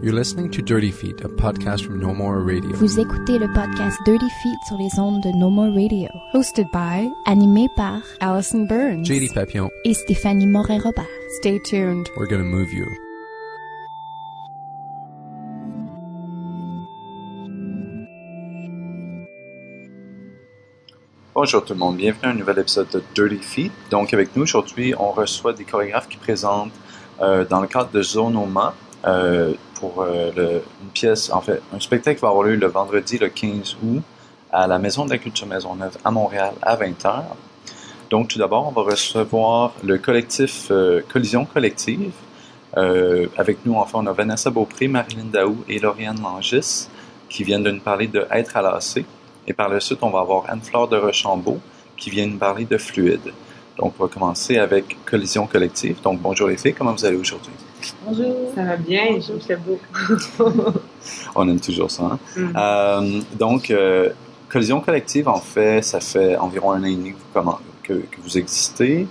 You're listening to Dirty Feet, a podcast from No More Radio. Vous écoutez le podcast Dirty Feet sur les ondes de No More Radio. Hosted by Animé par Allison Burns JD Papillon et Stéphanie Morin-Robert. Stay tuned. We're gonna move you. Bonjour tout le monde, bienvenue à un nouvel épisode de Dirty Feet. Donc avec nous aujourd'hui, on reçoit des chorégraphes qui présentent dans le cadre de Zonoma pour une pièce, en fait, un spectacle qui va avoir lieu le vendredi le 15 août à la Maison de la Culture Maisonneuve à Montréal à 20h. Donc tout d'abord, on va recevoir le collectif Collision Collective. Avec nous, enfin, on a Vanessa Beaupré, Marilyn Daou et Lauriane Langis qui viennent de nous parler de Être à l'AC. Et par la suite, on va avoir Anne-Fleur de Rochambeau qui vient nous parler de Fluide. Donc, on va commencer avec Collision Collective. Donc, bonjour les filles, comment vous allez aujourd'hui? Bonjour. Ça va bien, bonjour. C'est beau. On aime toujours ça. Hein? Donc, Collision Collective, en fait, ça fait environ 1 an et demi que vous existez.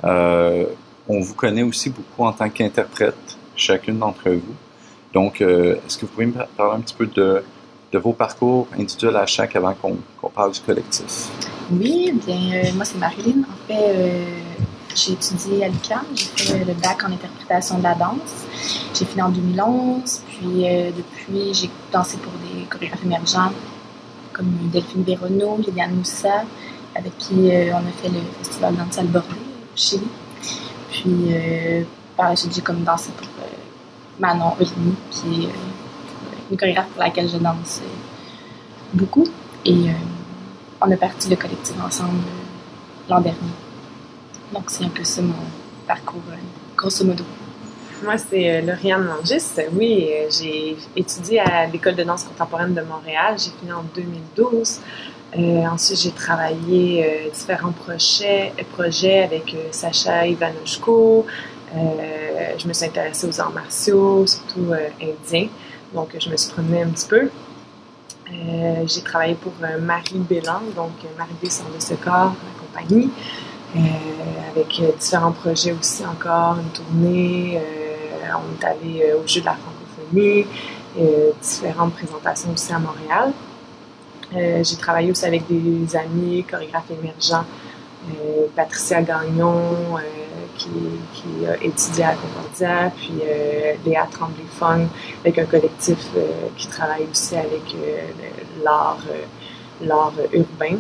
On vous connaît aussi beaucoup en tant qu'interprète, chacune d'entre vous. Donc, est-ce que vous pouvez me parler un petit peu de vos parcours individuels à chaque avant qu'on parle du collectif? Oui, bien, moi c'est Marilyn. En fait, j'ai étudié à l'UQAM, j'ai fait le bac en interprétation de la danse. J'ai fini en 2011, puis depuis j'ai dansé pour des chorégraphes émergents comme Delphine Véronneau, Liliane Moussa, avec qui on a fait le festival Danse Albordé au Chili. Puis par la suite j'ai comme dansé pour Manon Olimi, qui est une chorégraphe pour laquelle je danse beaucoup. Et on a parti le collectif ensemble l'an dernier. Donc, c'est un peu ça mon parcours, grosso modo. Moi, c'est Lauriane Langis. Oui, j'ai étudié à l'École de danse contemporaine de Montréal. J'ai fini en 2012. Ensuite, j'ai travaillé différents projets avec Sacha Ivanoshko. Je me suis intéressée aux arts martiaux, surtout indiens. Donc, je me suis promenée un petit peu. J'ai travaillé pour Marie Bélan, donc Marie B. Sort de ce corps, la compagnie, avec différents projets aussi encore, une tournée. On est allé au Jeu de la francophonie, différentes présentations aussi à Montréal. J'ai travaillé aussi avec des amis chorégraphes émergents, Patricia Gagnon, qui a étudié à Concordia, puis Léa Tremblay-Fong, avec un collectif qui travaille aussi avec l'art urbain.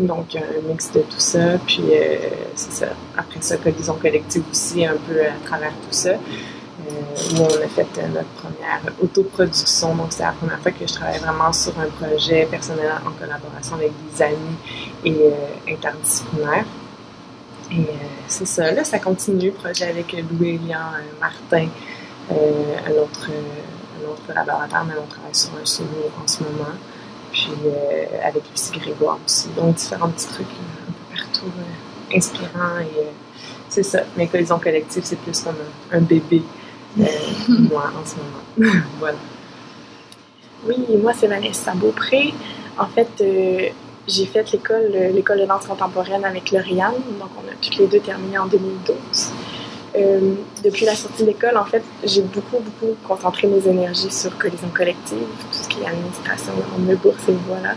Donc, un mix de tout ça. Puis, c'est ça. Après ça, Collision Collective aussi, un peu à travers tout ça, où on a fait notre première autoproduction. Donc, c'est la première fois que je travaille vraiment sur un projet personnel en collaboration avec des amis et interdisciplinaires. Et c'est ça, là, ça continue, projet avec Louis-Élian Martin, un autre collaborateur, mais on travaille sur un solo en ce moment, puis avec Lucie Grégoire aussi. Donc, différents petits trucs un peu partout, inspirants, et c'est ça. Mais Collision Collective, c'est plus comme un bébé, moi, en ce moment. Voilà. Oui, moi, c'est Vanessa Beaupré. En fait, j'ai fait l'école de danse contemporaine avec Lauriane, donc on a toutes les deux terminé en 2012. Depuis la sortie de l'école, en fait, j'ai beaucoup concentré mes énergies sur Collision Collective, tout ce qui est administration, on me bourse et voilà.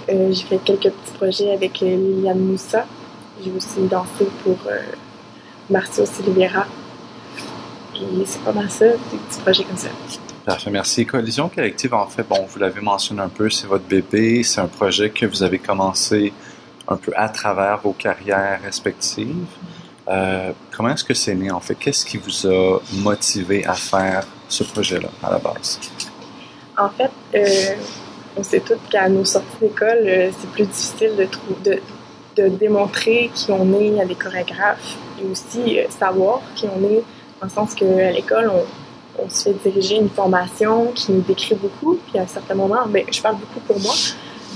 J'ai fait quelques petits projets avec Liliane Moussa. J'ai aussi dansé pour Marcio Silveira. Et c'est pas mal ça, des petits projets comme ça. Parfait, merci. Collision Collective, en fait, bon, vous l'avez mentionné un peu, c'est votre bébé, c'est un projet que vous avez commencé un peu à travers vos carrières respectives. Comment est-ce que c'est né, en fait? Qu'est-ce qui vous a motivé à faire ce projet-là, à la base? En fait, on sait tous qu'à nos sorties d'école, c'est plus difficile de démontrer qui on est à des chorégraphes et aussi savoir qui on est, dans le sens qu'à l'école, on se fait diriger une formation qui nous décrit beaucoup, puis à un certain moment, je parle beaucoup pour moi,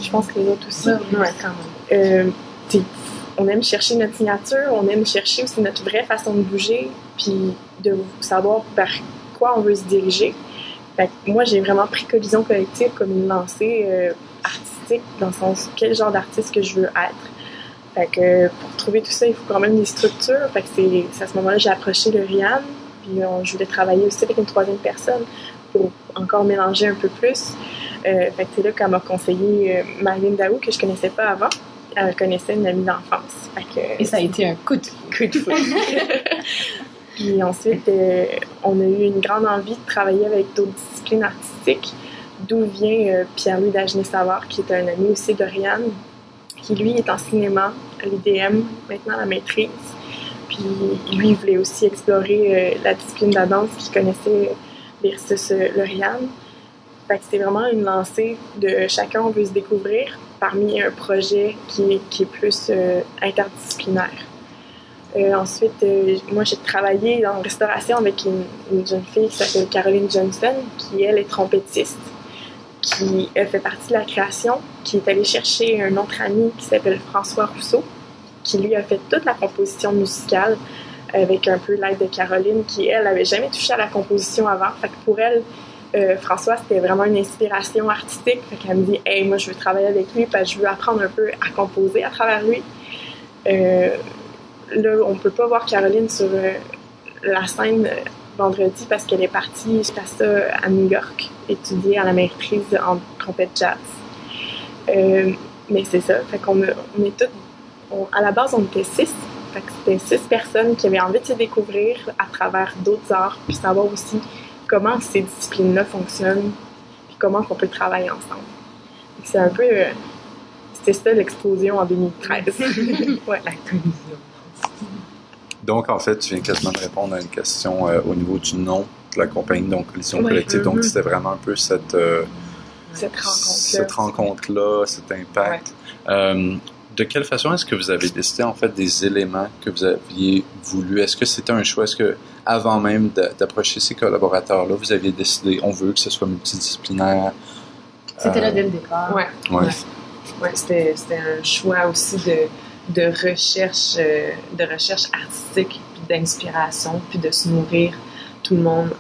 je pense que les autres aussi. Ouais, quand même. On aime chercher notre signature, on aime chercher aussi notre vraie façon de bouger, puis de savoir vers quoi on veut se diriger. Fait que moi, j'ai vraiment pris Collision Collective comme une lancée artistique, dans le sens quel genre d'artiste que je veux être. Fait que pour trouver tout ça, il faut quand même des structures. Fait que c'est à ce moment-là que j'ai approché Lauriane, puis je voulais travailler aussi avec une troisième personne pour encore mélanger un peu plus. Fait que c'est là qu'elle m'a conseillé Marilyn Daou, que je connaissais pas avant. Elle connaissait une amie d'enfance. Et ça a été un coup de foudre. Puis ensuite, on a eu une grande envie de travailler avec d'autres disciplines artistiques, d'où vient Pierre-Louis Dagenet-Savard, qui est un ami aussi d'Oriane, qui lui est en cinéma, à l'IDM, maintenant à la maîtrise. Puis lui, il voulait aussi explorer la discipline de la danse, qu'il connaissait versus Lauriane. Fait que c'était vraiment une lancée de chacun, on veut se découvrir parmi un projet qui est plus interdisciplinaire. Ensuite, moi, j'ai travaillé en restauration avec une jeune fille qui s'appelle Caroline Johnson, qui, elle, est trompettiste, qui fait partie de la création, qui est allée chercher un autre ami qui s'appelle François Rousseau, qui, lui, a fait toute la composition musicale avec un peu l'aide de Caroline, qui, elle, n'avait jamais touché à la composition avant. Fait que pour elle, François, c'était vraiment une inspiration artistique. Fait qu'elle me dit « Hey, moi, je veux travailler avec lui parce que je veux apprendre un peu à composer à travers lui. » Là, on ne peut pas voir Caroline sur la scène vendredi parce qu'elle est partie jusqu'à ça à New York, étudier à la maîtrise en trompette jazz. Mais c'est ça. Fait qu'on on est toutes... à la base, on était 6. Fait que c'était 6 personnes qui avaient envie de se découvrir à travers d'autres arts, puis savoir aussi comment ces disciplines-là fonctionnent, puis comment on peut travailler ensemble. C'est un peu... c'était ça l'explosion en 2013. Ouais. La collision. Donc, en fait, tu viens quasiment de répondre à une question au niveau du nom de la compagnie, donc Collision Collective. Donc, c'était vraiment un peu cette rencontre-là, cet impact. Ouais. De quelle façon est-ce que vous avez décidé, en fait, des éléments que vous aviez voulu? Est-ce que c'était un choix? Est-ce que, avant même d'approcher ces collaborateurs-là, vous aviez décidé, on veut que ce soit multidisciplinaire? C'était là dès le départ. Ouais, c'était un choix aussi de recherche artistique, puis d'inspiration, puis de se nourrir tout le monde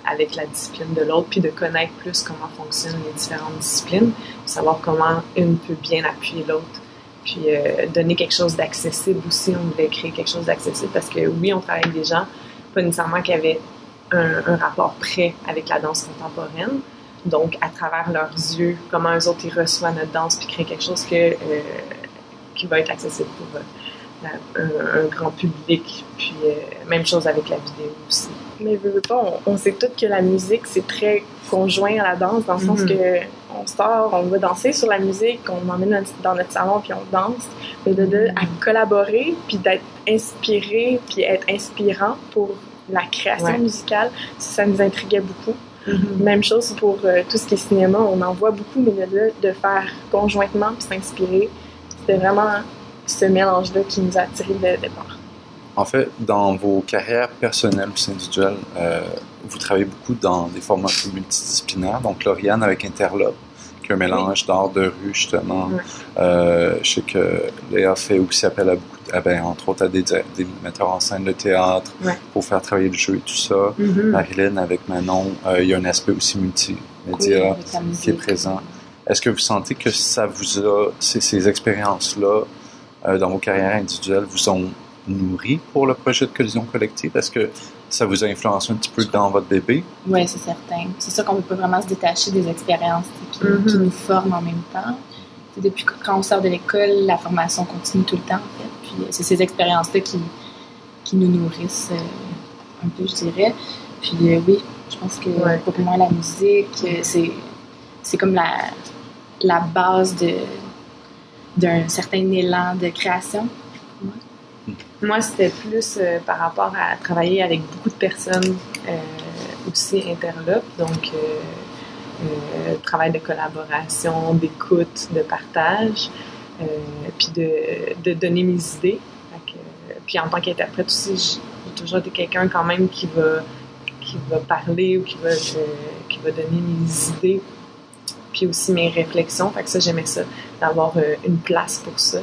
avec la discipline de l'autre, puis de connaître plus comment fonctionnent les différentes disciplines, puis savoir comment une peut bien appuyer l'autre. Puis donner quelque chose d'accessible aussi. On voulait créer quelque chose d'accessible parce que oui, on travaille avec des gens, pas nécessairement qui avaient un rapport près avec la danse contemporaine. Donc, à travers leurs yeux, comment eux autres ils reçoivent notre danse, puis créer quelque chose qui va être accessible pour un grand public. Puis même chose avec la vidéo aussi. Mais veux pas, on sait toutes que la musique, c'est très conjoint à la danse, dans le sens que on sort, on va danser sur la musique, on emmène dans notre salon, puis on danse. Mais à collaborer, puis d'être inspiré, puis être inspirant pour la création musicale, ça nous intriguait beaucoup. Même chose pour tout ce qui est cinéma, on en voit beaucoup, mais de faire conjointement, puis s'inspirer, c'était vraiment ce mélange-là qui nous a attirés dès le départ. En fait, dans vos carrières personnelles ou individuelles, vous travaillez beaucoup dans des formats multidisciplinaires. Donc, Lauriane avec Interlope, qui est un mélange d'art de rue, justement. Je sais que Léa fait aussi appel à beaucoup, entre autres, à des metteurs en scène de théâtre pour faire travailler le jeu et tout ça. Marilyn avec Manon, il y a un aspect aussi multimédia qui est présent. Est-ce que vous sentez que ça vous a, ces expériences-là, dans vos carrières individuelles, vous ont nourri pour le projet de Collision Collective? Est-ce que ça vous a influencé un petit peu dans votre bébé? Oui, c'est certain. C'est sûr qu'on ne peut pas vraiment se détacher des expériences qui nous forment en même temps. C'est depuis quand on sort de l'école, la formation continue tout le temps, en fait. Puis c'est ces expériences-là qui nous nourrissent un peu, je dirais. Puis oui, je pense que pour moi, la musique, c'est comme la base d'un certain élan de création. Moi, c'était plus par rapport à travailler avec beaucoup de personnes aussi interlopes, donc travail de collaboration, d'écoute, de partage, puis de donner mes idées. Puis en tant qu'interprète aussi, j'ai toujours été quelqu'un quand même qui va parler ou qui va donner mes idées, puis aussi mes réflexions. Fait que ça, j'aimais ça, d'avoir une place pour ça.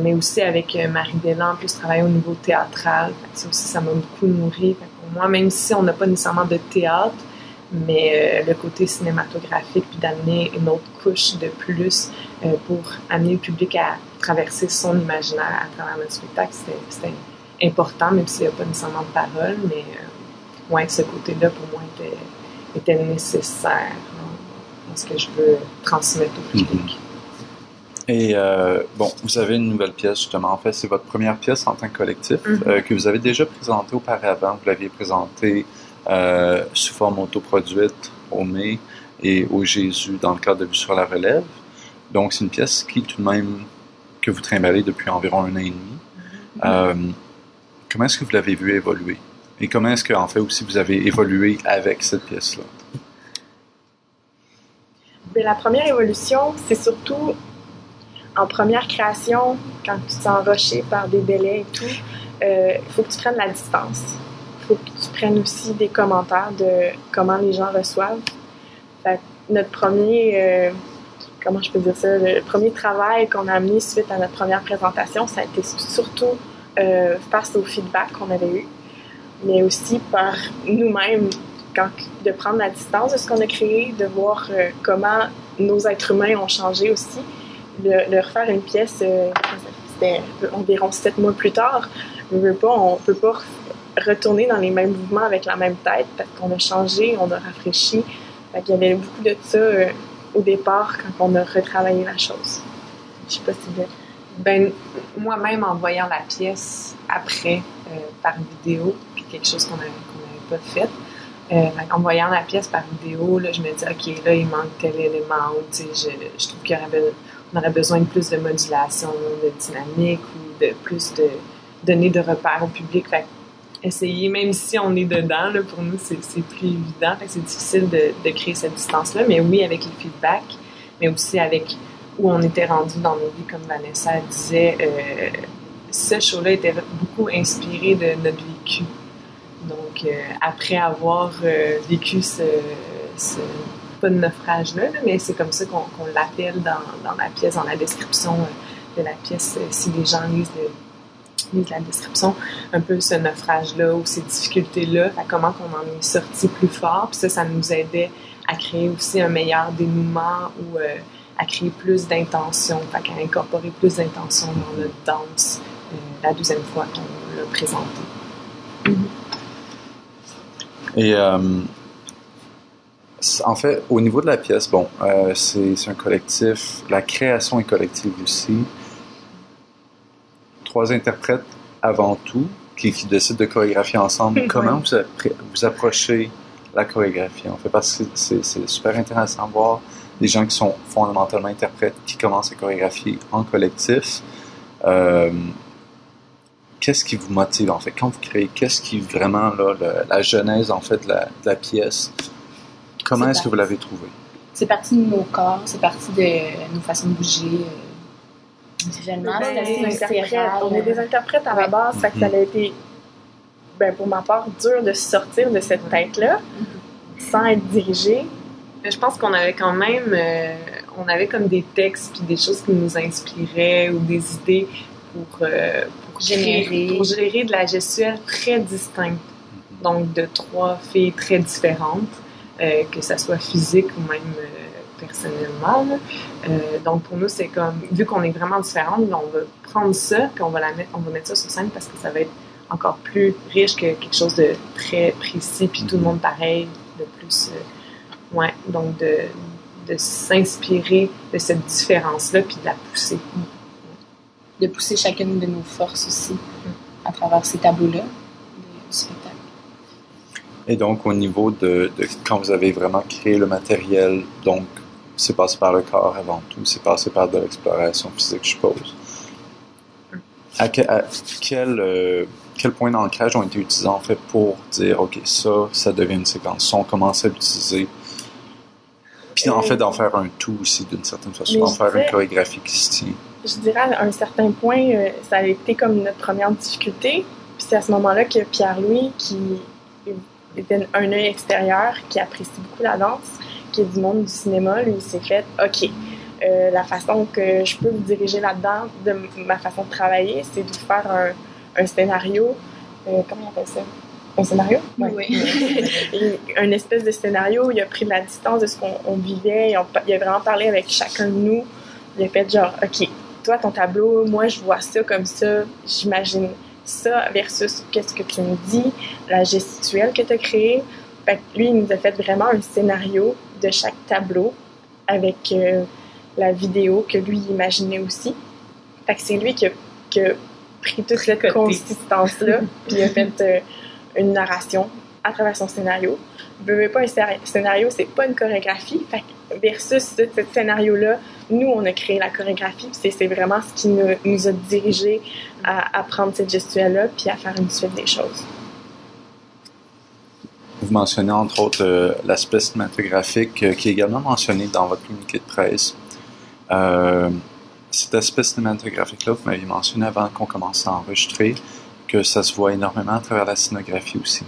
Mais aussi avec Marie Delan, en plus, travailler au niveau théâtral. Ça aussi, ça m'a beaucoup nourri. Pour moi, même si on n'a pas nécessairement de théâtre, mais le côté cinématographique, puis d'amener une autre couche de plus pour amener le public à traverser son imaginaire à travers notre spectacle, c'était important, même s'il n'y a pas nécessairement de parole. Mais ce côté-là, pour moi, était nécessaire dans ce que je veux transmettre au public. Et bon, vous avez une nouvelle pièce justement. En fait, c'est votre première pièce en tant que collectif que vous avez déjà présentée auparavant. Vous l'aviez présentée sous forme autoproduite au mai et au Jésus dans le cadre de Vue sur la relève. Donc, c'est une pièce qui, tout de même, que vous trimballez depuis environ 1 an et demi. Comment est-ce que vous l'avez vu évoluer? Et comment est-ce que, en fait, aussi, vous avez évolué avec cette pièce-là? Bien, la première évolution, c'est surtout en première création, quand tu te sens rushé par des délais et tout, il faut que tu prennes la distance. Il faut que tu prennes aussi des commentaires de comment les gens reçoivent. Fait que notre premier, comment je peux dire ça, le premier travail qu'on a amené suite à notre première présentation, ça a été surtout face au feedback qu'on avait eu, mais aussi par nous-mêmes, de prendre la distance de ce qu'on a créé, de voir comment nos êtres humains ont changé aussi. De refaire une pièce, c'était environ 7 mois plus tard, on peut pas retourner dans les mêmes mouvements avec la même tête parce qu'on a changé, on a rafraîchi. Fait qu'il y avait beaucoup de ça au départ quand on a retravaillé la chose. Je sais pas si bien. Ben, moi-même, en voyant la pièce après, par vidéo, puis quelque chose qu'on n'avait pas fait, en voyant la pièce par vidéo, là, je me dis, OK, là, il manque tel élément, ou, je trouve qu'on aurait besoin de plus de modulation, de dynamique, ou de plus de donner de repères au public. Fait essayer, même si on est dedans, là, pour nous, c'est plus évident. Fait que c'est difficile de créer cette distance-là, mais oui, avec les feedbacks, mais aussi avec où on était rendu dans nos vies, comme Vanessa disait, ce show-là était beaucoup inspiré de notre vécu. Donc, après avoir vécu pas de naufrage-là, mais c'est comme ça qu'on l'appelle dans la pièce, dans la description de la pièce, si les gens lisent la description, un peu ce naufrage-là ou ces difficultés-là, comment qu'on en est sorti plus fort. Puis ça nous aidait à créer aussi un meilleur dénouement ou à créer plus d'intention, à incorporer plus d'intention dans notre danse la deuxième fois qu'on l'a présenté. Et en fait, au niveau de la pièce, bon, c'est un collectif, la création est collective aussi. 3 interprètes avant tout qui décident de chorégraphier ensemble. Comment vous approchez la chorégraphie, en fait? Parce que c'est super intéressant de voir des gens qui sont fondamentalement interprètes qui commencent à chorégraphier en collectif. Qu'est-ce qui vous motive, en fait, quand vous créez? Qu'est-ce qui vraiment, là, la genèse, en fait, de la pièce? Comment est-ce que vous l'avez trouvé? C'est parti de nos corps, c'est parti de nos façons de bouger. Visuellement, c'est assez viscéral. On est des interprètes à la base, ça a été, pour ma part, dur de sortir de cette tête-là, sans être dirigé. Je pense qu'on avait quand même, on avait comme des textes puis des choses qui nous inspiraient ou des idées pour générer de la gestuelle très distincte. Donc, de 3 filles très différentes, que ça soit physique ou même personnellement. Donc, pour nous, c'est comme, vu qu'on est vraiment différentes, on va prendre ça puis on va mettre ça sur scène parce que ça va être encore plus riche que quelque chose de très précis puis tout le monde pareil, de plus... donc de s'inspirer de cette différence-là puis de la pousser. De pousser chacune de nos forces aussi à travers ces tableaux-là du spectacle. Et donc, au niveau de quand vous avez vraiment créé le matériel, donc, c'est passé par le corps avant tout, c'est passé par de l'exploration physique, je suppose. À quel point d'ancrage ont été utilisés, en fait, pour dire, OK, ça devient une séquence. On commence à l'utiliser. Puis, en fait, d'en faire un tout aussi, d'une certaine façon, d'en faire une chorégraphie qui se tient. Je dirais, à un certain point, ça a été comme notre première difficulté. Puis c'est à ce moment-là que Pierre-Louis, qui était un œil extérieur, qui apprécie beaucoup la danse, qui est du monde du cinéma, lui, il s'est fait, OK, la façon que je peux vous diriger là-dedans, de ma façon de travailler, c'est de faire un scénario, comment on appelle ça? Un scénario? Oui. Un espèce de scénario, il a pris de la distance de ce qu'on vivait, il a vraiment parlé avec chacun de nous, il a fait genre, OK, toi, ton tableau, moi, je vois ça comme ça, j'imagine ça versus qu'est-ce que tu me dis, la gestuelle que tu as créée. Fait que lui, il nous a fait vraiment un scénario de chaque tableau avec la vidéo que lui imaginait aussi. Fait que c'est lui qui a pris toute cette consistance-là puis il a fait une narration à travers son scénario. Veux pas un scénario, c'est pas une chorégraphie. Fait que versus ce scénario-là, nous, on a créé la chorégraphie. C'est vraiment ce qui nous a dirigés à prendre cette gestuelle-là puis à faire une suite des choses. Vous mentionnez entre autres l'aspect cinématographique qui est également mentionné dans votre communiqué de presse. Cet aspect cinématographique-là, vous m'aviez mentionné avant qu'on commence à enregistrer que ça se voit énormément à travers la scénographie aussi.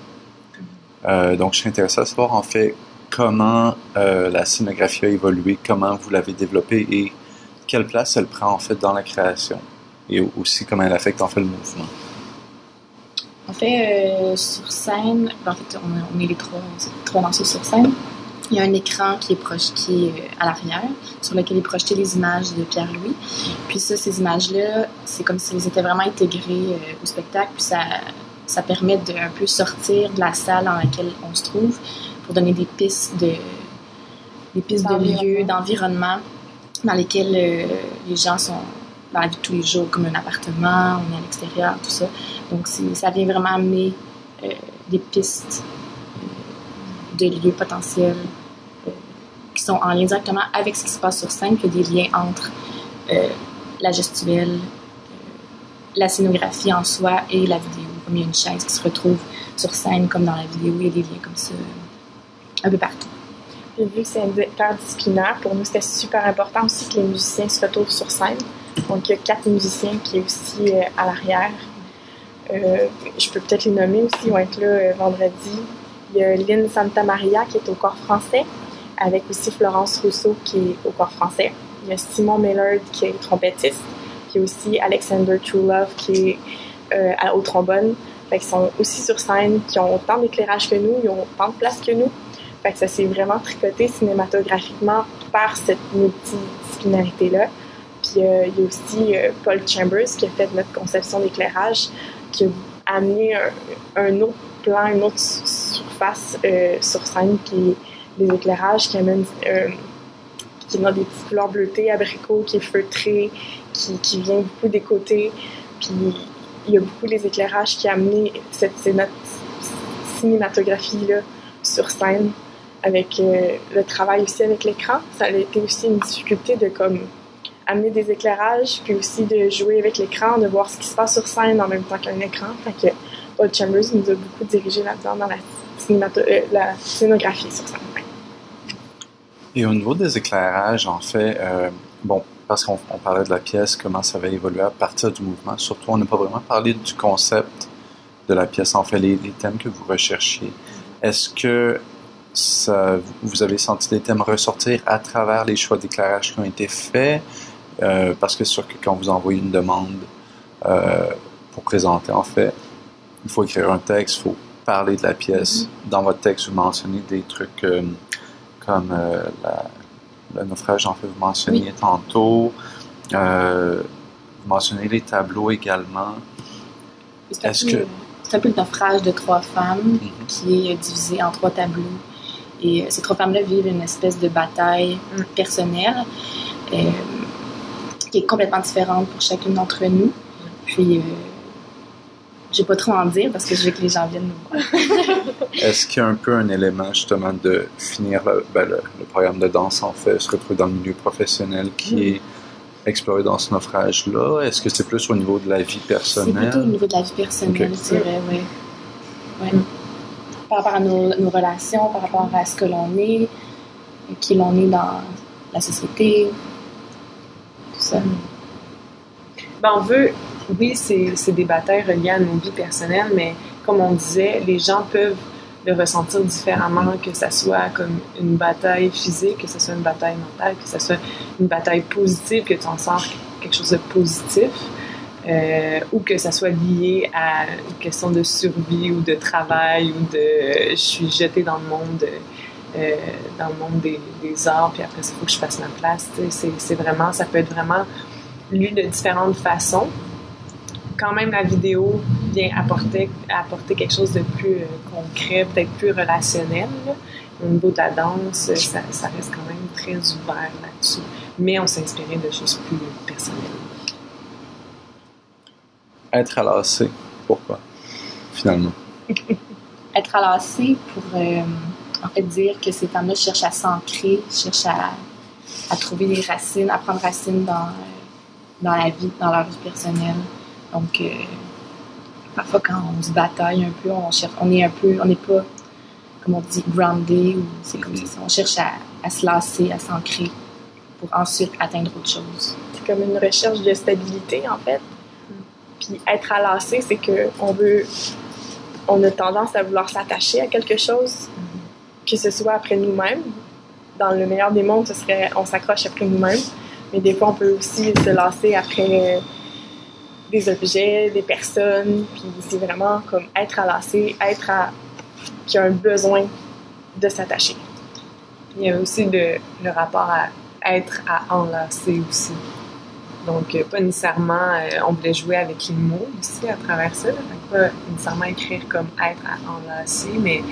Donc, je suis intéressé à savoir en fait comment la scénographie a évolué, comment vous l'avez développée et quelle place elle prend en fait dans la création et aussi comment elle affecte en fait le mouvement. En fait, sur scène, en fait, on est les trois danseuses sur scène. Il y a un écran qui est à l'arrière, sur lequel est projeté les images de Pierre-Louis. Puis ça, ces images-là, c'est comme s'ils étaient vraiment intégrés au spectacle. Puis ça permet de un peu sortir de la salle dans laquelle on se trouve pour donner des pistes de lieux, d'environnement dans lesquels les gens sont dans la vie de tous les jours, comme un appartement, on est à l'extérieur, tout ça. Donc, ça vient vraiment amener des pistes de lieux potentiels qui sont en lien directement avec ce qui se passe sur scène, puis il y a des liens entre la gestuelle, la scénographie en soi et la vidéo. Comme il y a une chaise qui se retrouve sur scène, comme dans la vidéo, il y a des liens comme ça un peu partout. Puis vu que c'est interdisciplinaire, pour nous, c'était super important aussi que les musiciens se retrouvent sur scène. Donc, il y a 4 musiciens qui est aussi à l'arrière. Je peux peut-être les nommer aussi, ils vont être là vendredi. Il y a Lynn Santamaria qui est au corps français, avec aussi Florence Rousseau qui est au corps français. Il y a Simon Maillard qui est trompettiste, puis aussi Alexander Truelove qui est au trombone. Fait qu'ils sont aussi sur scène, qui ont autant d'éclairage que nous, ils ont autant de place que nous. Fait que ça s'est vraiment tricoté cinématographiquement par cette multidisciplinarité-là. Puis il y a aussi Paul Chambers qui a fait notre conception d'éclairage, qui a amené un autre plan, une autre surface sur scène, puis les éclairages qui amènent qui est dans des petites couleurs bleutées, abricots, qui est feutré, qui vient beaucoup des côtés. Puis il y a beaucoup les éclairages qui ont amené notre cinématographie-là sur scène, avec le travail aussi avec l'écran. Ça a été aussi une difficulté de amener des éclairages, puis aussi de jouer avec l'écran, de voir ce qui se passe sur scène en même temps qu'un écran. Fait que Paul Chambers nous a beaucoup dirigé là-dedans dans la scénographie sur scène. Et au niveau des éclairages, en fait, parce qu'on parlait de la pièce, comment ça va évoluer à partir du mouvement, surtout on n'a pas vraiment parlé du concept de la pièce, en fait, les thèmes que vous recherchiez. Est-ce que vous avez senti des thèmes ressortir à travers les choix d'éclairage qui ont été faits? Parce que c'est sûr que quand vous envoyez une demande pour présenter, en fait, il faut écrire un texte, il faut parler de la pièce. Mm-hmm. Dans votre texte, vous mentionnez des trucs comme le naufrage, en fait, vous mentionniez tantôt. Vous mentionnez les tableaux également. C'est un peu le naufrage de 3 femmes qui est divisé en 3 tableaux. Et ces 3 femmes-là vivent une espèce de bataille personnelle qui est complètement différente pour chacune d'entre nous. Puis, j'ai pas trop à en dire parce que je veux que les gens viennent nous voir. Est-ce qu'il y a un peu un élément justement de finir le programme de danse, en fait, se retrouver dans le milieu professionnel qui est exploré dans ce naufrage-là? Est-ce que c'est plus au niveau de la vie personnelle? C'est plutôt au niveau de la vie personnelle, je dirais, oui. Ouais. Par rapport à nos relations, par rapport à ce que l'on est, qui l'on est dans la société, tout ça. On veut... Oui, c'est des batailles reliées à nos vies personnelles, mais comme on disait, les gens peuvent le ressentir différemment, que ça soit comme une bataille physique, que ça soit une bataille mentale, que ça soit une bataille positive, que tu en sors quelque chose de positif, ou que ça soit lié à une question de survie ou de travail ou de je suis jetée dans le monde des arts, puis après, il faut que je fasse ma place. C'est vraiment, ça peut être vraiment lu de différentes façons. quand même, la vidéo vient apporter quelque chose de plus concret, peut-être plus relationnel. Là. Au niveau de la danse, ça reste quand même très ouvert là-dessus. Mais on s'est inspiré de choses plus personnelles. Être alassé, pourquoi, finalement? Être alassé pour en fait dire que ces femmes-là cherchent à s'ancrer, cherchent à trouver des racines, à prendre racine dans la vie, dans leur vie personnelle. Donc, parfois, quand on se bataille un peu, on n'est pas, comme on dit, groundé, ou c'est comme ça. On cherche à se lasser, à s'ancrer pour ensuite atteindre autre chose. C'est comme une recherche de stabilité, en fait. Puis être alassé, c'est on a tendance à vouloir s'attacher à quelque chose, que ce soit après nous-mêmes. Dans le meilleur des mondes, on s'accroche après nous-mêmes. Mais des fois, on peut aussi se lasser après des objets, des personnes. Puis c'est vraiment comme être alassé, qui a un besoin de s'attacher. Il y a aussi le rapport à être à enlacer aussi. Donc, pas nécessairement, on voulait jouer avec les mots aussi à travers ça. Là. Pas nécessairement écrire comme être à enlacer, mais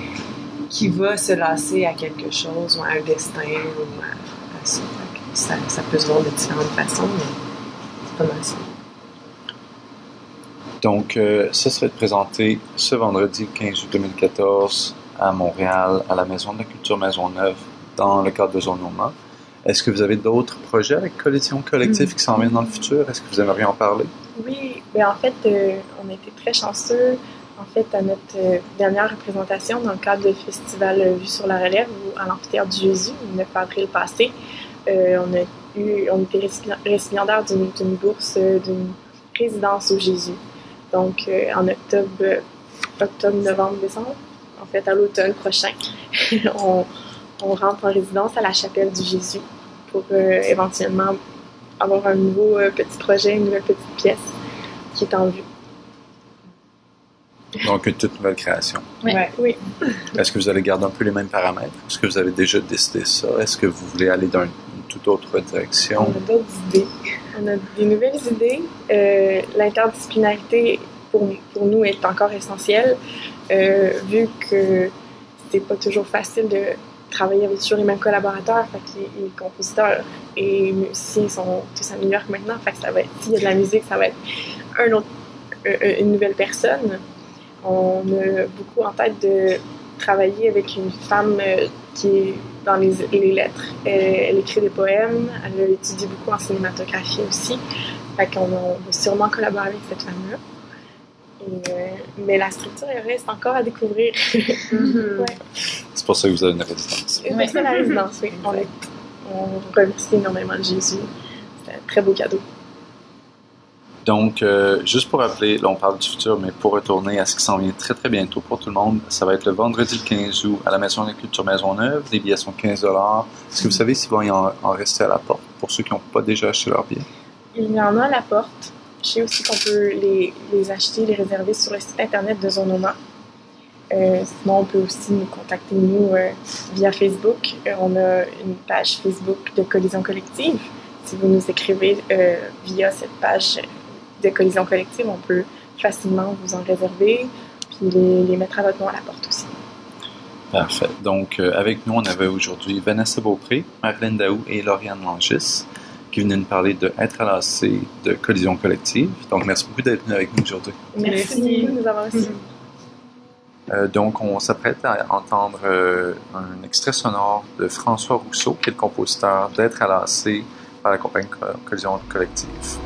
qui va se lasser à quelque chose ou à un destin ou à ça. Ça peut se voir de différentes façons, mais c'est pas mal ça. Donc, ça serait présenté ce vendredi 15 août 2014 à Montréal, à la Maison de la Culture Maisonneuve, dans le cadre de Zone Normand. Est-ce que vous avez d'autres projets avec Collision Collective qui s'en viennent dans le futur? Est-ce que vous aimeriez en parler? Oui, bien en fait, on a été très chanceux. En fait, à notre dernière représentation dans le cadre du festival Vue sur la Relève à l'Amphithéâtre du Jésus, le 9 avril passé, on était récipiendaire d'une bourse d'une résidence au Jésus. Donc, en octobre, novembre, décembre, en fait, à l'automne prochain, on rentre en résidence à la chapelle du Jésus pour éventuellement avoir un nouveau petit projet, une nouvelle petite pièce qui est en vue. Donc, une toute nouvelle création. Oui. Ouais, oui. Est-ce que vous allez garder un peu les mêmes paramètres? Est-ce que vous avez déjà décidé ça? Est-ce que vous voulez aller dans une toute autre direction? On a d'autres idées. On a des nouvelles idées. L'interdisciplinarité, pour nous, est encore essentielle, vu que c'est pas toujours facile de travailler avec toujours les mêmes collaborateurs. Fait que les compositeurs et musiciens sont tous à New York maintenant. Fait que s'il y a de la musique, ça va être une nouvelle personne. On a beaucoup en tête de travailler avec une femme qui est dans les lettres. Elle écrit des poèmes, elle a étudié beaucoup en cinématographie aussi. Fait qu'on va sûrement collaborer avec cette femme-là. Mais la structure, elle reste encore à découvrir. Ouais. C'est pour ça que vous avez une résidence. C'est pour ça la résidence, oui. On remercie énormément Jésus. C'est un très beau cadeau. Donc, juste pour rappeler, là on parle du futur, mais pour retourner à ce qui s'en vient très très bientôt pour tout le monde, ça va être le vendredi le 15 août à la Maison de la Culture Maisonneuve. Les billets sont 15 $. Est-ce que vous savez s'il va y en rester à la porte pour ceux qui n'ont pas déjà acheté leurs billets? Il y en a à la porte. Je sais aussi qu'on peut les acheter, les réserver sur le site internet de Zone Normand. Sinon, on peut aussi nous contacter, via Facebook. On a une page Facebook de Collision Collective. Si vous nous écrivez via cette page de Collision Collective, on peut facilement vous en réserver puis les mettre à votre nom à la porte aussi. Parfait. Donc, avec nous, on avait aujourd'hui Vanessa Beaupré, Marlène Daou et Lauriane Langis qui venaient nous parler de Être alassé de Collision Collective. Donc, merci beaucoup d'être venu avec nous aujourd'hui. Merci beaucoup de nous avoir reçus. Donc, on s'apprête à entendre un extrait sonore de François Rousseau, qui est le compositeur d'Être alassé par la compagnie Collision Collective.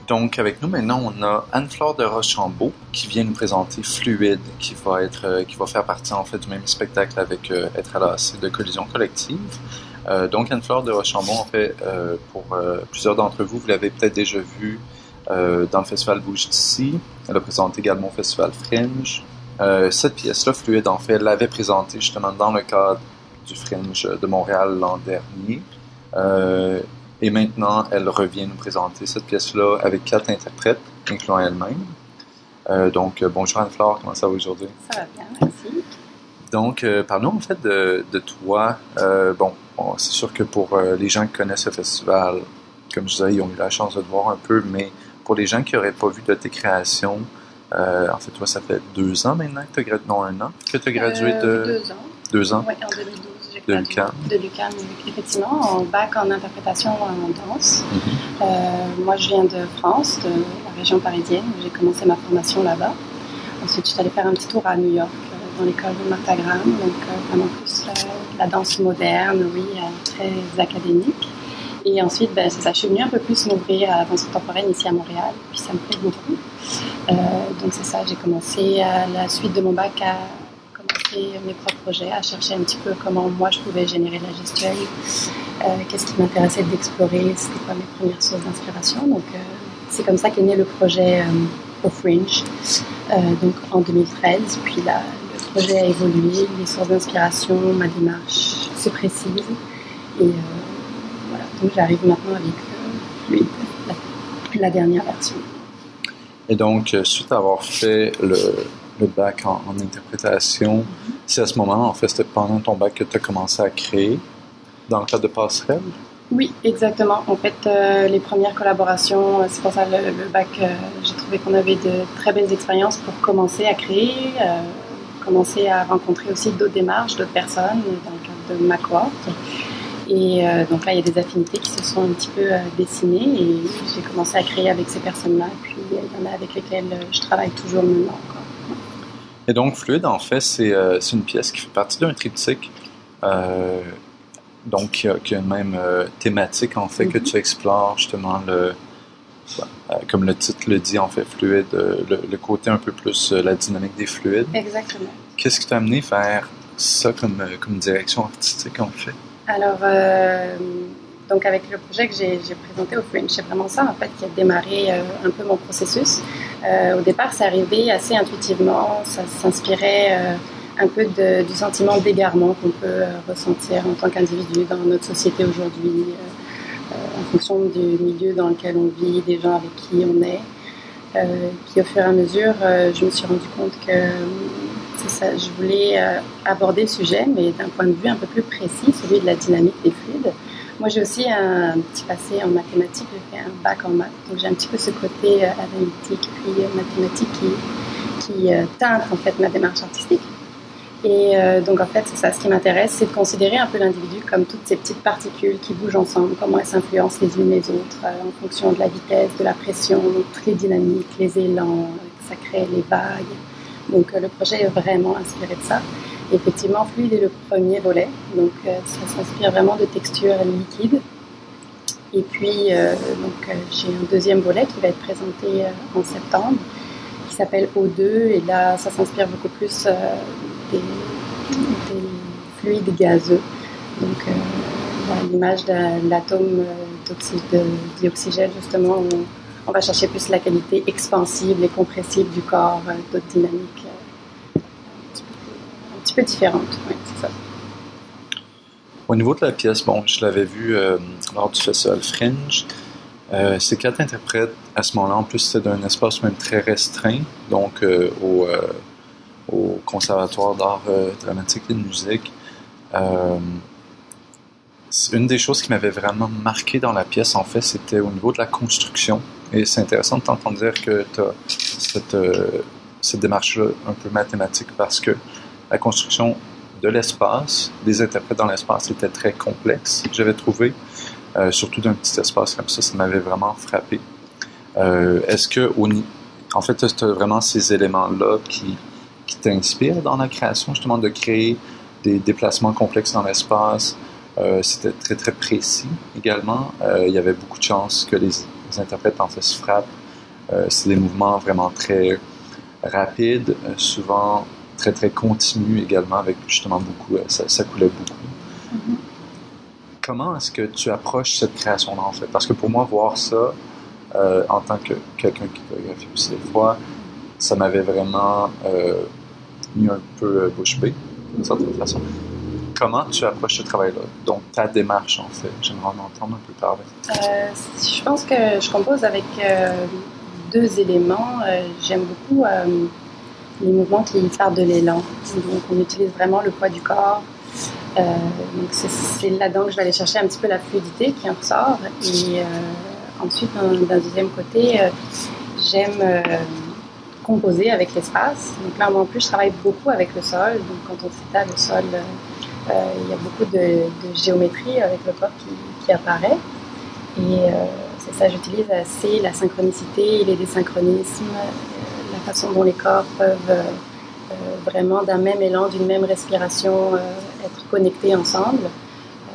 Donc, avec nous maintenant, on a Anne-Flore de Rochambeau qui vient nous présenter Fluide, qui va faire partie en fait du même spectacle avec Être à l'AC de Collision collective. Donc, Anne-Flore de Rochambeau, en fait, pour plusieurs d'entre vous, vous l'avez peut-être déjà vu dans le Festival Bouge d'ici. Elle a présenté également au Festival Fringe. Cette pièce-là, Fluide, en fait, elle l'avait présentée justement dans le cadre du Fringe de Montréal l'an dernier. Et maintenant, elle revient nous présenter cette pièce-là avec 4 interprètes, incluant elle-même. Donc, bonjour Anne-Flore, comment ça va aujourd'hui? Ça va bien, merci. Donc, parlons en fait de toi. C'est sûr que pour les gens qui connaissent ce festival, comme je disais, ils ont eu la chance de te voir un peu, mais pour les gens qui n'auraient pas vu de tes créations, en fait, toi, ça fait 2 ans maintenant que tu as gradué, non, 1 an que tu as gradué de... 2 ans. 2 ans? Oui, en 2012, j'ai De gradué l'UQAM. de l'UQAM, effectivement, en bac en interprétation en danse. Moi, je viens de France, de la région parisienne, où j'ai commencé ma formation là-bas. Ensuite, je suis allée faire un petit tour à New York, dans l'école de Martha Graham, donc vraiment plus la danse moderne, oui, très académique. Et ensuite, c'est ça, je suis venue un peu plus m'ouvrir à la danse contemporaine ici à Montréal, puis ça me plaît beaucoup. Donc c'est ça, j'ai commencé à la suite de mon bac à commencer mes propres projets, à chercher un petit peu comment moi je pouvais générer de la gestuelle, qu'est-ce qui m'intéressait d'explorer, c'était quoi mes premières sources d'inspiration. Donc c'est comme ça qu'est né le projet au Fringe, donc en 2013. Puis là, le projet a évolué, les sources d'inspiration, ma démarche se précise. Et voilà, donc j'arrive maintenant avec Fluide, la dernière version. Et donc, suite à avoir fait le bac en interprétation, c'est à ce moment, en fait, c'était pendant ton bac que tu as commencé à créer dans le cadre de Passerelle? Oui, exactement. En fait, les premières collaborations, c'est pour ça le bac, j'ai trouvé qu'on avait de très belles expériences pour commencer à créer, commencer à rencontrer aussi d'autres démarches, d'autres personnes dans le cadre de ma cohorte. Et donc là, il y a des affinités qui se sont un petit peu dessinées et j'ai commencé à créer avec ces personnes-là. Puis il y en a avec lesquelles je travaille toujours maintenant encore. Et donc, Fluide, en fait, c'est une pièce qui fait partie d'un triptyque, donc qui a une même thématique, en fait, que tu explores justement, comme le titre le dit, en fait, Fluide, le côté un peu plus la dynamique des fluides. Exactement. Qu'est-ce qui t'a amené vers ça comme direction artistique, en fait? Alors, donc avec le projet que j'ai présenté au Fringe, c'est vraiment ça en fait qui a démarré un peu mon processus. Au départ, c'est arrivé assez intuitivement, ça s'inspirait un peu du sentiment d'égarement qu'on peut ressentir en tant qu'individu dans notre société aujourd'hui, en fonction du milieu dans lequel on vit, des gens avec qui on est. Puis au fur et à mesure, je me suis rendu compte que c'est ça, je voulais aborder le sujet, mais d'un point de vue un peu plus précis, celui de la dynamique des fluides. Moi, j'ai aussi un petit passé en mathématiques, j'ai fait un bac en maths, donc j'ai un petit peu ce côté analytique puis mathématique qui teinte en fait ma démarche artistique. Et donc en fait, c'est ça, ce qui m'intéresse, c'est de considérer un peu l'individu comme toutes ces petites particules qui bougent ensemble, comment elles s'influencent les unes les autres en fonction de la vitesse, de la pression, toutes les dynamiques, les élans, ça crée les vagues. Donc le projet est vraiment inspiré de ça. Et effectivement, Fluide est le premier volet, donc ça s'inspire vraiment de textures liquides. Et puis j'ai un deuxième volet qui va être présenté en septembre, qui s'appelle O2, et là ça s'inspire beaucoup plus des fluides gazeux. Donc voilà, l'image de l'atome de dioxygène, justement, on va chercher plus la qualité expansive et compressive du corps, d'autres dynamiques un petit peu différentes. Oui, c'est ça. Au niveau de la pièce, bon, je l'avais vue lors du Festival Fringe. Ces 4 interprètes, à ce moment-là, en plus, c'était d'un espace même très restreint, donc au Conservatoire d'art dramatique et de musique. Une des choses qui m'avait vraiment marqué dans la pièce, en fait, c'était au niveau de la construction. Et c'est intéressant de t'entendre dire que tu as cette démarche-là un peu mathématique parce que la construction de l'espace, des interprètes dans l'espace, était très complexe, j'avais trouvé. Surtout d'un petit espace comme ça m'avait vraiment frappé. Est-ce que, en fait, tu as vraiment ces éléments-là qui t'inspirent dans la création, justement, de créer des déplacements complexes dans l'espace? C'était très, très précis également. Il y avait beaucoup de chances que les interprètes, en fait, se frappent C'est des mouvements vraiment très rapides, souvent très très continus également, avec justement beaucoup, ça coulait beaucoup. Comment est-ce que tu approches cette création-là en fait? Parce que pour moi, voir ça en tant que quelqu'un qui chorégraphie aussi des fois, ça m'avait vraiment mis un peu bouche bée, d'une certaine façon. Comment tu approches ce travail-là? Donc, ta démarche, en fait. J'aimerais en entendre un peu parler. Je pense que je compose avec deux éléments. J'aime beaucoup les mouvements qui partent de l'élan. Donc, on utilise vraiment le poids du corps. Donc, c'est là-dedans que je vais aller chercher un petit peu la fluidité qui en ressort. Et ensuite, d'un deuxième côté, j'aime composer avec l'espace. Donc là, en plus, je travaille beaucoup avec le sol. Donc, quand on s'étale le sol, il y a beaucoup de géométrie avec le corps qui apparaît. Et c'est ça, j'utilise assez la synchronicité et les désynchronismes, la façon dont les corps peuvent vraiment d'un même élan, d'une même respiration, être connectés ensemble.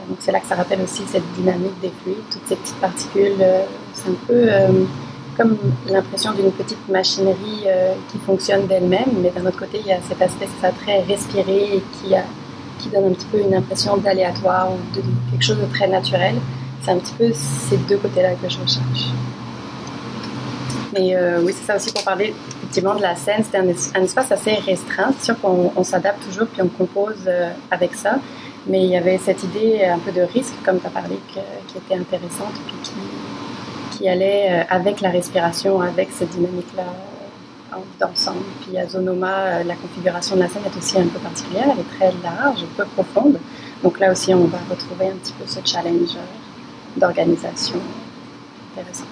Donc c'est là que ça rappelle aussi cette dynamique des fluides, toutes ces petites particules. C'est un peu comme l'impression d'une petite machinerie qui fonctionne d'elle-même, mais d'un autre côté, il y a cet aspect ça, très respiré et qui donne un petit peu une impression d'aléatoire ou de quelque chose de très naturel. C'est un petit peu ces deux côtés-là que je recherche. Mais oui, c'est ça aussi pour parler effectivement de la scène. C'est un espace assez restreint. C'est sûr qu'on s'adapte toujours puis on compose avec ça. Mais il y avait cette idée un peu de risque, comme tu as parlé, qui était intéressante puis qui allait avec la respiration, avec cette dynamique-là d'ensemble. Puis à Zonoma, la configuration de la scène est aussi un peu particulière. Elle est très large, peu profonde. Donc là aussi, on va retrouver un petit peu ce challenge d'organisation intéressant.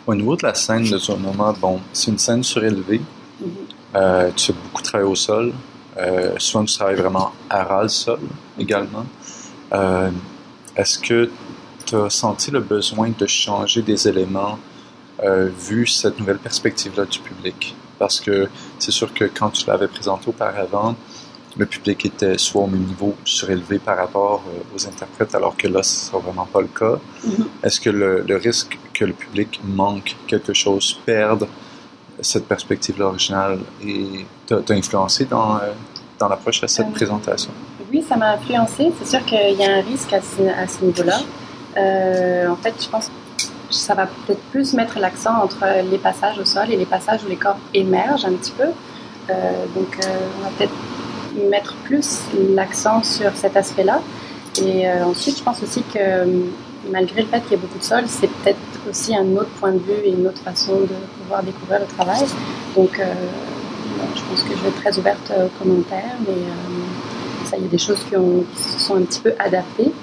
Au niveau de la scène de Zonoma, bon, c'est une scène surélevée. Mm-hmm. Tu as beaucoup travaillé au sol. Souvent, tu travailles vraiment à ras le sol également. Est-ce que tu as senti le besoin de changer des éléments vu cette nouvelle perspective-là du public? Parce que c'est sûr que quand tu l'avais présenté auparavant, le public était soit au même niveau surélevé par rapport aux interprètes, alors que là, ce ne sera vraiment pas le cas. Mm-hmm. Est-ce que le risque que le public manque quelque chose, perde cette perspective originale et t'a influencé dans l'approche à cette présentation? Oui, ça m'a influencé. C'est sûr qu'il y a un risque à ce niveau-là. En fait, je pense que ça va peut-être plus mettre l'accent entre les passages au sol et les passages où les corps émergent un petit peu. Donc, on va peut-être mettre plus l'accent sur cet aspect-là. Et ensuite, je pense aussi que malgré le fait qu'il y ait beaucoup de sol, c'est peut-être aussi un autre point de vue et une autre façon de pouvoir découvrir le travail. Donc, je pense que je vais être très ouverte aux commentaires, mais ça, il y a des choses qui se sont un petit peu adaptées.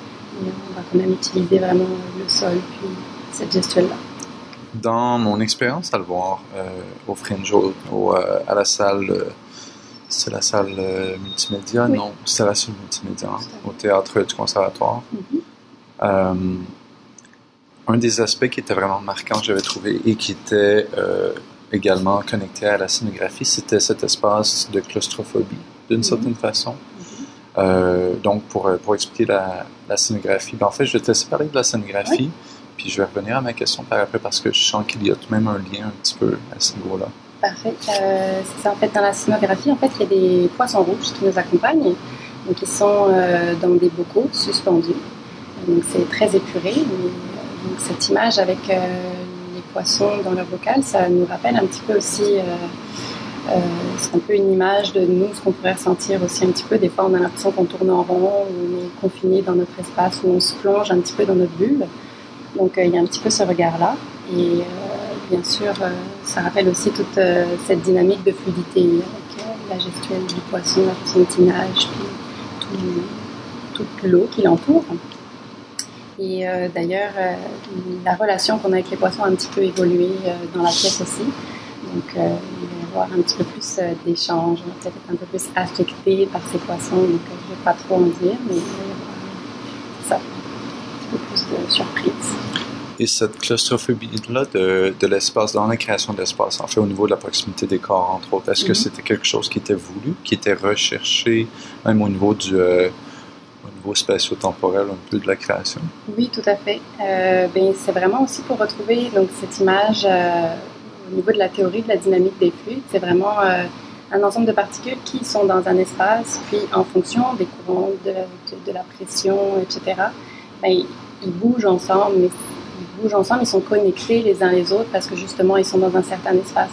Mais on va quand même utiliser vraiment le sol, puis cette gestuelle-là. Dans mon expérience à le voir au Fringe, à la salle, c'est la salle multimédia? Oui. Non, c'est la salle multimédia, au théâtre du conservatoire. Mm-hmm. Un des aspects qui était vraiment marquant, j'avais trouvé, et qui était également connecté à la scénographie, c'était cet espace de claustrophobie, d'une certaine façon. Donc, pour expliquer la scénographie, en fait, je vais te laisser parler de la scénographie, puis je vais revenir à ma question par après, parce que je sens qu'il y a tout de même un lien un petit peu à ce niveau-là. Parfait. C'est ça, en fait, dans la scénographie, en fait, il y a des poissons rouges qui nous accompagnent. Donc, ils sont dans des bocaux suspendus. Donc, c'est très épuré. Donc, cette image avec les poissons dans leur bocal, ça nous rappelle un petit peu aussi... c'est un peu une image de nous, ce qu'on pourrait ressentir aussi un petit peu. Des fois, on a l'impression qu'on tourne en rond, on est confiné dans notre espace, où on se plonge un petit peu dans notre bulle. Donc, il y a un petit peu ce regard-là. Et bien sûr, ça rappelle aussi toute cette dynamique de fluidité avec la gestuelle du poisson, son tinage, puis toute l'eau qui l'entoure. Et d'ailleurs, la relation qu'on a avec les poissons a un petit peu évolué dans la pièce aussi. Donc, il va y avoir un petit peu plus d'échanges, on va peut-être être un peu plus affecté par ces poissons. Donc, je ne vais pas trop en dire, mais il va y avoir ça, un petit peu plus de surprise. Et cette claustrophobie-là de l'espace, dans la création de l'espace, en fait, au niveau de la proximité des corps, entre autres, est-ce que c'était quelque chose qui était voulu, qui était recherché, même au niveau spatio-temporel, un peu de la création? Oui, tout à fait. C'est vraiment aussi pour retrouver donc, cette image au niveau de la théorie de la dynamique des fluides. C'est vraiment un ensemble de particules qui sont dans un espace, puis en fonction des courants, de la pression, etc., ben, ils bougent ensemble, mais ils sont connectés les uns les autres parce que justement, ils sont dans un certain espace.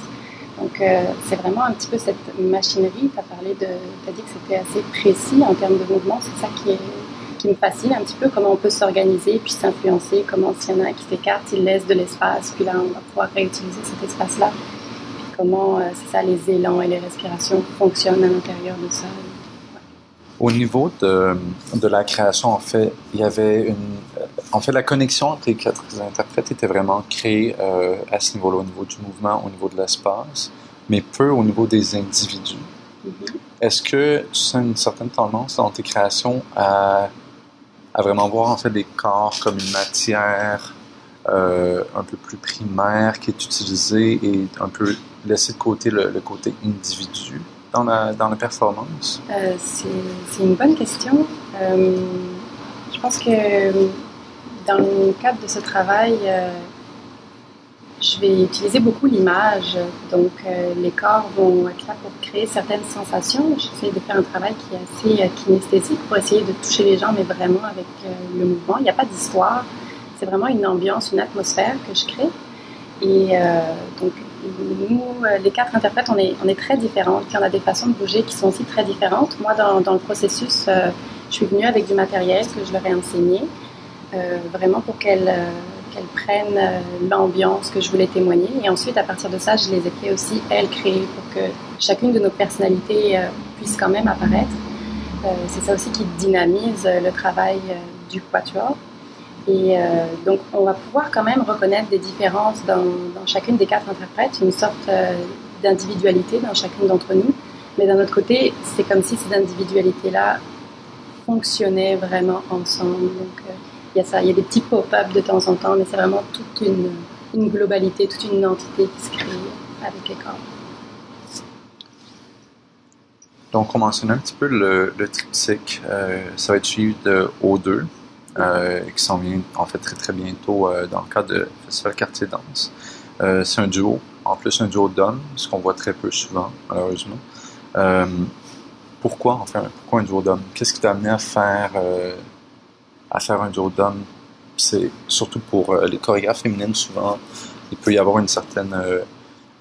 Donc, c'est vraiment un petit peu cette machinerie. Tu as dit que c'était assez précis en termes de mouvement. C'est ça qui me fascine un petit peu, comment on peut s'organiser puis s'influencer, comment s'il y en a un qui s'écarte, il laisse de l'espace, puis là, on va pouvoir réutiliser cet espace-là. Puis comment, c'est ça, les élans et les respirations fonctionnent à l'intérieur de ça. Au niveau de la création, en fait, il y avait la connexion entre les quatre interprètes était vraiment créée à ce niveau-là, au niveau du mouvement, au niveau de l'espace, mais peu au niveau des individus. Mm-hmm. Est-ce que tu sens une certaine tendance dans tes créations à vraiment voir en fait les corps comme une matière un peu plus primaire qui est utilisée et un peu laisser de côté le côté individu dans la performance? C'est une bonne question. Je pense que dans le cadre de ce travail, je vais utiliser beaucoup l'image. Donc, les corps vont être là pour créer certaines sensations. J'essaie de faire un travail qui est assez kinesthésique pour essayer de toucher les gens, mais vraiment avec le mouvement. Il n'y a pas d'histoire. C'est vraiment une ambiance, une atmosphère que je crée. Et donc, nous, les quatre interprètes, on est très différentes. Puis on a des façons de bouger qui sont aussi très différentes. Moi, dans le processus, je suis venue avec du matériel que je leur ai enseigné, vraiment pour qu'elles prennent l'ambiance que je voulais témoigner. Et ensuite, à partir de ça, je les ai fait aussi, elles, créer pour que chacune de nos personnalités puisse quand même apparaître. C'est ça aussi qui dynamise le travail du quatuor. Et donc, on va pouvoir quand même reconnaître des différences dans chacune des quatre interprètes, une sorte d'individualité dans chacune d'entre nous. Mais d'un autre côté, c'est comme si ces individualités-là fonctionnaient vraiment ensemble. Donc, il y a ça, il y a des petits pop-up de temps en temps, mais c'est vraiment toute une globalité, toute une entité qui se crée avec les corps. Donc, on mentionnait un petit peu le triptyque. Ça va être suivi de O2. Qui s'en vient en fait très très bientôt dans le cadre du Festival Quartier Danse. C'est un duo, en plus un duo d'hommes, ce qu'on voit très peu souvent, malheureusement. Pourquoi un duo d'hommes? Qu'est-ce qui t'a amené à faire un duo d'hommes? C'est surtout pour les chorégraphes féminines, souvent, il peut y avoir une certaine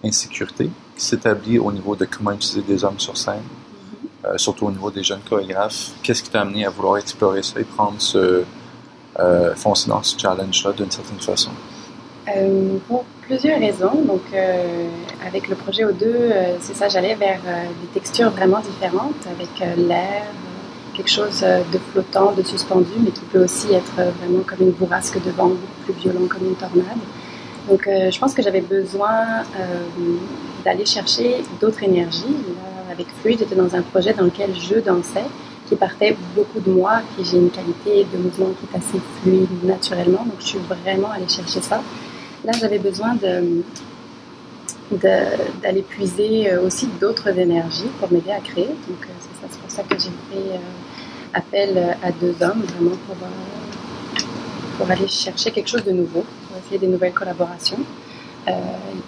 insécurité qui s'établit au niveau de comment utiliser des hommes sur scène, surtout au niveau des jeunes chorégraphes. Qu'est-ce qui t'a amené à vouloir explorer ça et prendre foncer dans ce challenge-là d'une certaine façon? Pour plusieurs raisons. Donc, avec le projet O2, c'est ça, j'allais vers des textures vraiment différentes, avec l'air, quelque chose de flottant, de suspendu, mais qui peut aussi être vraiment comme une bourrasque de vent, beaucoup plus violent comme une tornade. Donc, je pense que j'avais besoin d'aller chercher d'autres énergies. Là, avec Fluid, j'étais dans un projet dans lequel je dansais, qui partait beaucoup de moi, puis j'ai une qualité de mouvement qui est assez fluide naturellement, donc je suis vraiment allée chercher ça. Là, j'avais besoin d'aller puiser aussi d'autres énergies pour m'aider à créer, donc c'est pour ça que j'ai fait appel à deux hommes, vraiment pour aller chercher quelque chose de nouveau, pour essayer des nouvelles collaborations. Et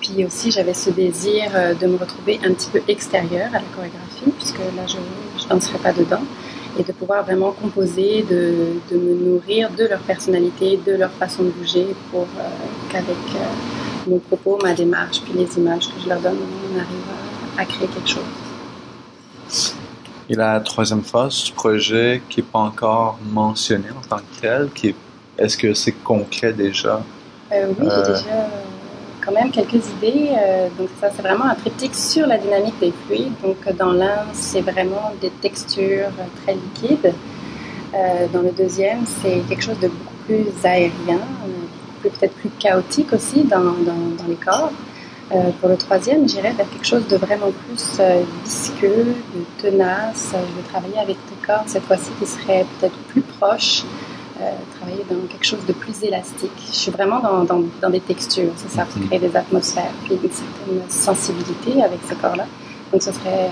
puis aussi, j'avais ce désir de me retrouver un petit peu extérieure à la chorégraphie, puisque là, je ne danserai pas dedans, et de pouvoir vraiment composer, de me nourrir de leur personnalité, de leur façon de bouger, pour qu'avec mon propos, ma démarche, puis les images que je leur donne, on arrive à créer quelque chose. Et la troisième phase du projet qui n'est pas encore mentionnée en tant que telle, est-ce que c'est concret déjà? Oui, j'ai déjà quand même quelques idées. Donc ça, c'est vraiment un triptyque sur la dynamique des fluides. Donc dans l'un, c'est vraiment des textures très liquides. Dans le deuxième, c'est quelque chose de beaucoup plus aérien, peut-être plus chaotique aussi dans les corps. Pour le troisième, j'irais vers quelque chose de vraiment plus visqueux, de tenace. Je vais travailler avec des corps cette fois-ci qui seraient peut-être plus proches. Travailler dans quelque chose de plus élastique. Je suis vraiment dans des textures, c'est ça, pour créer des atmosphères, puis une certaine sensibilité avec ce corps-là. Donc ce serait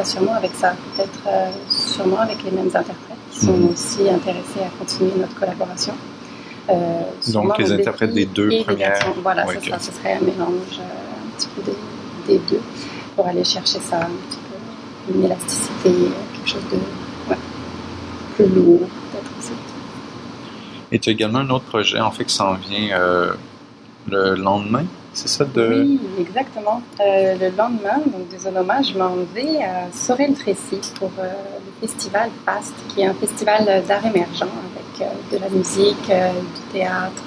sûrement avec ça, peut-être sûrement avec les mêmes interprètes qui sont aussi intéressés à continuer notre collaboration. Donc les interprètes des deux premières. Voilà, c'est ça, ce serait un mélange petit peu des deux pour aller chercher ça un petit peu, une élasticité, quelque chose de plus lourd peut-être aussi. Et tu as également un autre projet en fait qui s'en vient le lendemain, c'est ça Oui, exactement. Le lendemain, donc de Zonoma, je m'en vais à Sorel-Tracy pour le festival FAST, qui est un festival d'art émergent avec de la musique, du théâtre,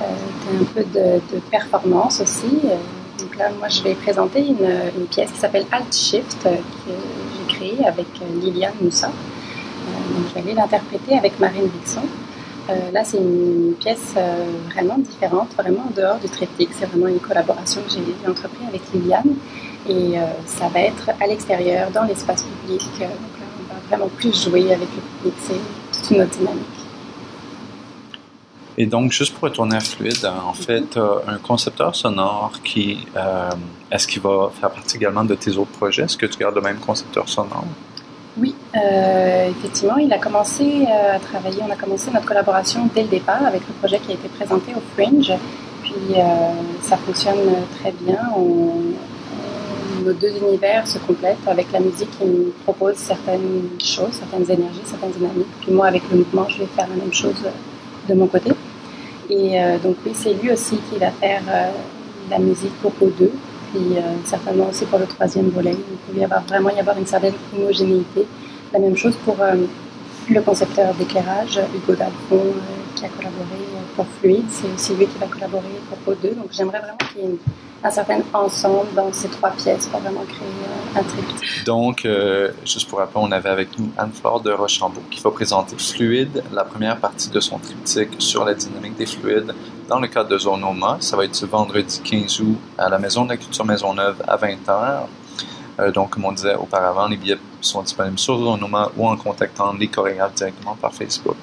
un peu de performance aussi. Donc là, moi, je vais présenter une pièce qui s'appelle Alt Shift, que j'ai créée avec Liliane Moussa. Donc je vais aller l'interpréter avec Marine Rixon. Là, c'est une pièce vraiment différente, vraiment en dehors du triptyque. C'est vraiment une collaboration que j'ai entreprise avec Liliane. Et ça va être à l'extérieur, dans l'espace public. Donc là, on va vraiment plus jouer avec le public. C'est toute une autre dynamique. Et donc, juste pour retourner à Fluide, en fait, tu as un concepteur sonore qui... est-ce qu'il va faire partie également de tes autres projets? Est-ce que tu gardes le même concepteur sonore? Oui, effectivement, il a commencé à travailler, on a commencé notre collaboration dès le départ avec le projet qui a été présenté au Fringe, puis ça fonctionne très bien, nos deux univers se complètent avec la musique qui me propose certaines choses, certaines énergies, certaines dynamiques, puis moi avec le mouvement je vais faire la même chose de mon côté, et donc oui, c'est lui aussi qui va faire la musique pour O2. Puis certainement aussi pour le troisième volet. Il peut vraiment y avoir une certaine homogénéité. La même chose pour le concepteur d'éclairage, Hugo Dalphon, qui a collaboré pour Fluide. C'est aussi lui qui va collaborer pour O2. Donc j'aimerais vraiment qu'il y ait un certain ensemble dans ces trois pièces pour vraiment créer un triptyque. Donc, juste pour rappeler, on avait avec nous Anne-Flore de Rochambeau qui va présenter Fluide, la première partie de son triptyque sur la dynamique des fluides dans le cadre de Zonoma. Ça va être ce vendredi 15 août à la Maison de la Culture Maisonneuve à 20h. Donc, comme on disait auparavant, les billets sont disponibles sur Zonoma ou en contactant les chorégraphes directement par Facebook.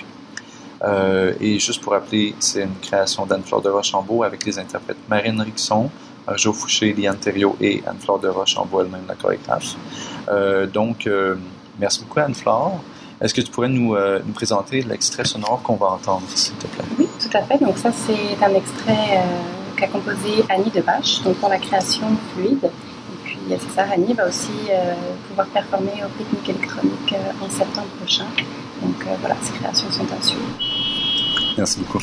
Et juste pour rappeler, c'est une création d'Anne-Flore de Rochambeau avec les interprètes Marine Rixon, Jo Fouché, Liane Thériault et Anne-Flore de Rochambeau elle-même, la chorégraphe. Donc, merci beaucoup Anne-Flore. Est-ce que tu pourrais nous présenter l'extrait sonore qu'on va entendre, s'il te plaît? Oui, tout à fait. Donc ça, c'est un extrait qu'a composé Annie Debache, donc pour la création Fluide. Et puis, c'est ça, Annie va aussi pouvoir performer au rythmique électronique en septembre prochain. Donc voilà, ces créations sont à suivre. Merci beaucoup.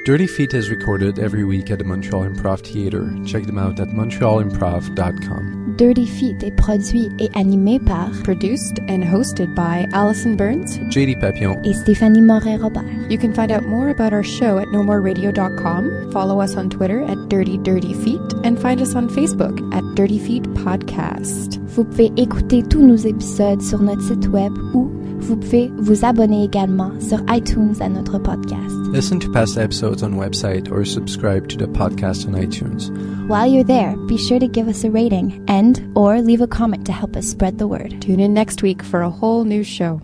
Dirty Feet is recorded every week at the Montreal Improv Theatre. Check them out at montrealimprov.com. Dirty Feet est produit et animé par Produced and hosted by Allison Burns JD Papillon et Stéphanie Moret-Robert. You can find out more about our show at nomoreradio.com, follow us on Twitter at Dirty Feet, and find us on Facebook at Dirty Feet Podcast. Vous pouvez écouter tous nos épisodes sur notre site web ou vous pouvez vous abonner également sur iTunes à notre podcast. Listen to past episodes on website or subscribe to the podcast on iTunes. While you're there, be sure to give us a rating and or leave a comment to help us spread the word. Tune in next week for a whole new show.